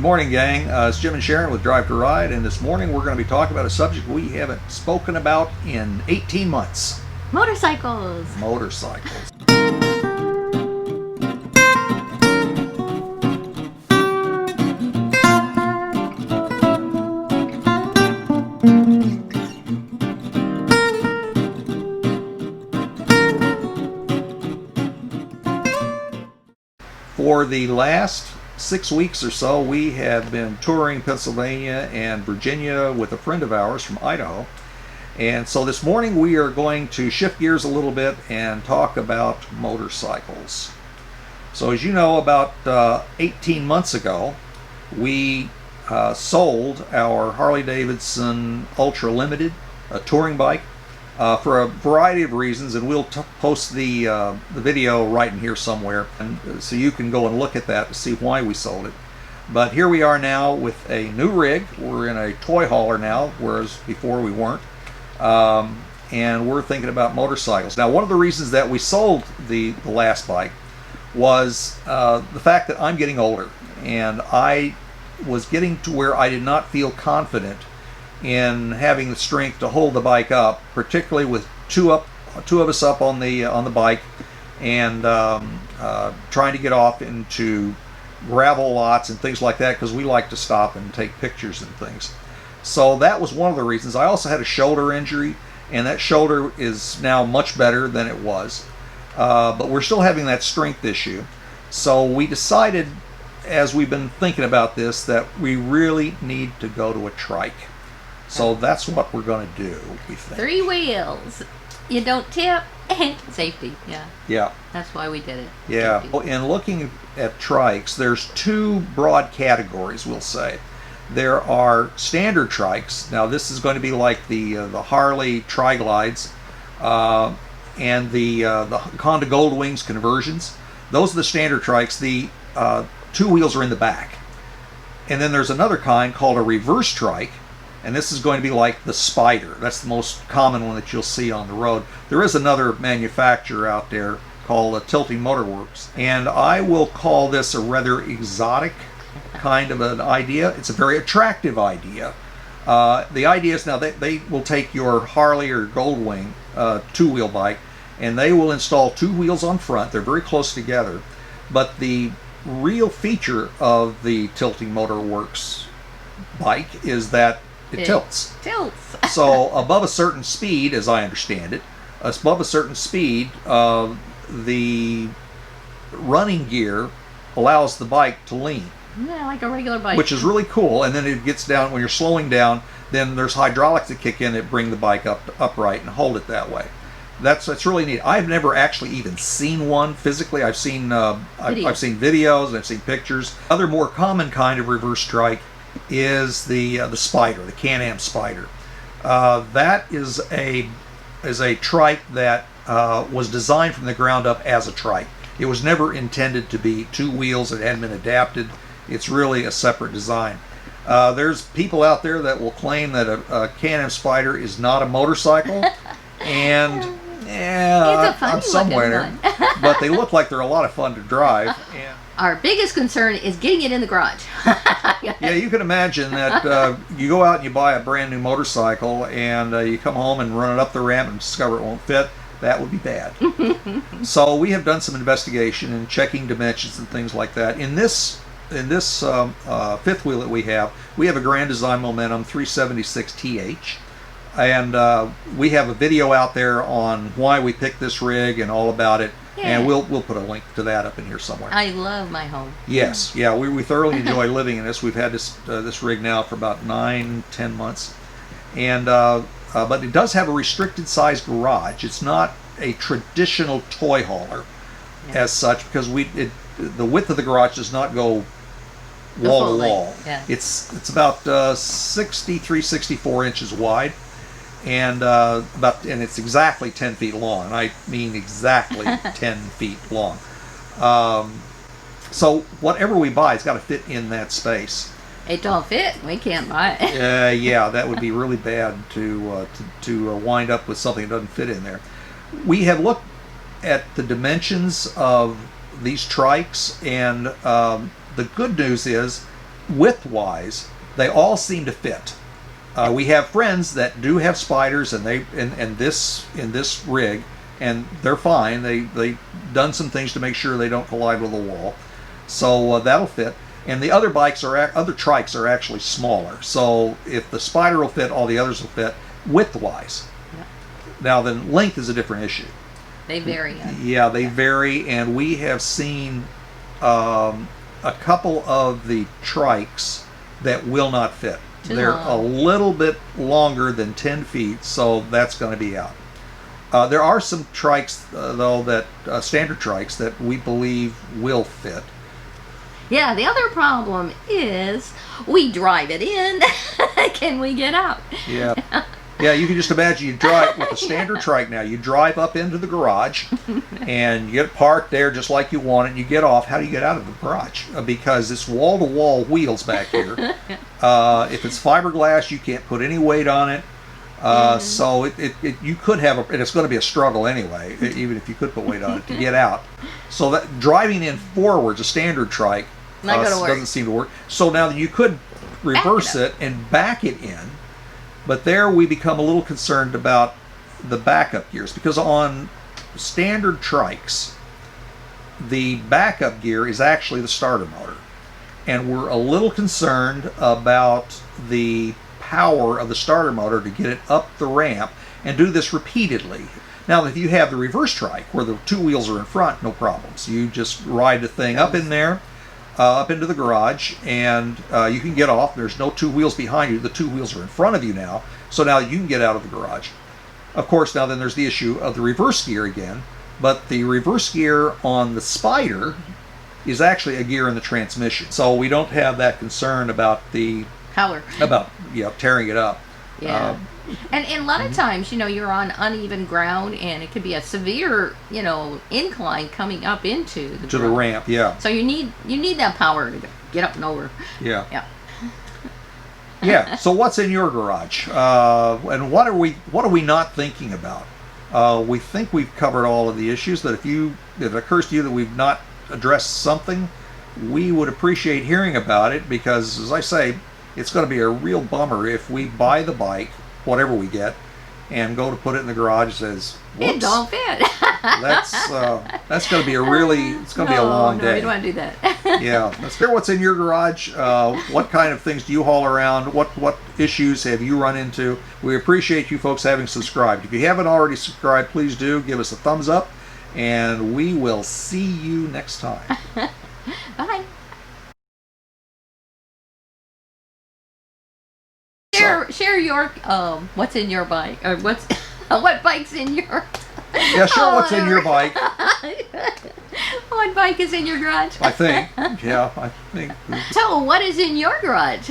morning, gang. It's Jim and Sharon with Drive to Ride, and this morning we're going to be talking about a subject we haven't spoken about in 18 months. Motorcycles. Motorcycles. For the last 6 weeks or so, we have been touring Pennsylvania and Virginia with a friend of ours from Idaho. And so this morning we are going to shift gears a little bit and talk about motorcycles. So as you know, about 18 months ago, we sold our Harley-Davidson Ultra Limited, a touring bike, for a variety of reasons, and we'll post the video right in here somewhere, and so you can go and look at that to see why we sold it. But here we are now with a new rig. We're in a toy hauler now, whereas before we weren't, and we're thinking about motorcycles. Now, one of the reasons that we sold the last bike was the fact that I'm getting older, and I was getting to where I did not feel confident in having the strength to hold the bike up, particularly with two of us up on the bike, and trying to get off into gravel lots and things like that, because we like to stop and take pictures and things. So that was one of the reasons. I also had a shoulder injury, and that shoulder is now much better than it was, but we're still having that strength issue. So we decided, as we've been thinking about this, that we really need to go to a trike. So that's what we're going to do, we think. 3 wheels. You don't tip, and safety. Yeah. That's why we did it. Yeah. Safety. In looking at trikes, there's 2 broad categories, we'll say. There are standard trikes. Now, this is going to be like the Harley Tri-Glides and the Honda Gold Wings conversions. Those are the standard trikes. The 2 wheels are in the back. And then there's another kind called a reverse trike. And this is going to be like the Spider. That's the most common one that you'll see on the road. There is another manufacturer out there called Tilting Motorworks. And I will call this a rather exotic kind of an idea. It's a very attractive idea. The idea is now they will take your Harley or Goldwing 2-wheel bike, and they will install 2 wheels on front. They're very close together. But the real feature of the Tilting Motorworks bike is that it tilts. So above a certain speed, as I understand it, above a certain speed, the running gear allows the bike to lean. Yeah, like a regular bike. Which is really cool. And then it gets down, when you're slowing down, then there's hydraulics that kick in that bring the bike upright and hold it that way. That's really neat. I've never actually even seen one physically. I've seen I've seen videos and I've seen pictures. Other more common kind of reverse trike is the Spider, the Can-Am Spider. That is a trike that was designed from the ground up as a trike. It was never intended to be 2 wheels. It hadn't been adapted. It's really a separate design. There's people out there that will claim that a Can-Am Spider is not a motorcycle, and I'm somewhere, but they look like they're a lot of fun to drive. And our biggest concern is getting it in the garage. yeah, you can imagine that you go out and you buy a brand new motorcycle, and you come home and run it up the ramp and discover it won't fit. That would be bad. So we have done some investigation and checking dimensions and things like that. In this 5th wheel that we have a Grand Design Momentum 376TH. And we have a video out there on why we picked this rig and all about it. Yeah. And we'll put a link to that up in here somewhere. I love my home. Yes, yeah, we thoroughly enjoy living in this. We've had this rig now for about 9-10 months, and but it does have a restricted size garage. It's not a traditional toy hauler as such, because the width of the garage does not go wall to wall. Yeah. It's about 64 inches wide. And and it's exactly 10 feet long. I mean exactly 10 feet long. So whatever we buy, it's got to fit in that space. It don't fit. We can't buy it. Yeah, that would be really bad to wind up with something that doesn't fit in there. We have looked at the dimensions of these trikes, and the good news is width-wise, they all seem to fit. We have friends that do have spiders, and they in this rig, and they're fine. They done some things to make sure they don't collide with the wall, so that'll fit. And the other other trikes are actually smaller. So if the spider will fit, all the others will fit width-wise. Yep. Now then, length is a different issue. They vary. Yeah, they vary, and we have seen a couple of the trikes that will not fit. They're a little bit longer than 10 feet, so that's going to be out. There are some trikes, though, that standard trikes that we believe will fit. Yeah, the other problem is we drive it in. Can we get out? Yeah. Yeah, you can just imagine you drive with a standard trike now. You drive up into the garage and you get parked there just like you want it, and you get off. How do you get out of the garage? Because it's wall-to-wall wheels back here. If it's fiberglass, you can't put any weight on it. So you could have and it's going to be a struggle anyway, even if you could put weight on it to get out. So that driving in forwards, a standard trike, doesn't seem to work. So now you could reverse it and back it in, but there we become a little concerned about the backup gears, because on standard trikes, the backup gear is actually the starter motor, and we're a little concerned about the power of the starter motor to get it up the ramp and do this repeatedly. Now, if you have the reverse trike where the two wheels are in front, no problems. You just ride the thing up in there, up into the garage, and you can get off. There's no two wheels behind you. The two wheels are in front of you now, so now you can get out of the garage. Of course, now then there's the issue of the reverse gear again, but the reverse gear on the Spider is actually a gear in the transmission, so we don't have that concern about the power, about tearing it up. Yeah. And a lot of times, you're on uneven ground, and it could be a severe, incline coming up into the ramp. Yeah. So you need that power to get up and over. Yeah. Yeah. Yeah. So what's in your garage, and what are we not thinking about? We think we've covered all of the issues. That if it occurs to you that we've not addressed something, we would appreciate hearing about it, because, as I say, it's going to be a real bummer if we buy the bike, whatever we get, and go to put it in the garage, says, whoops, it don't fit. that's going to be it's going to be a long day. No, you don't want to do that. Yeah. Let's hear what's in your garage. What kind of things do you haul around? What issues have you run into? We appreciate you folks having subscribed. If you haven't already subscribed, please do. Give us a thumbs up, and we will see you next time. Bye. Share your what's in your bike, or what bike's in your yeah, sure. What's in your bike? What bike is in your garage? I think. Yeah, I think. So what is in your garage?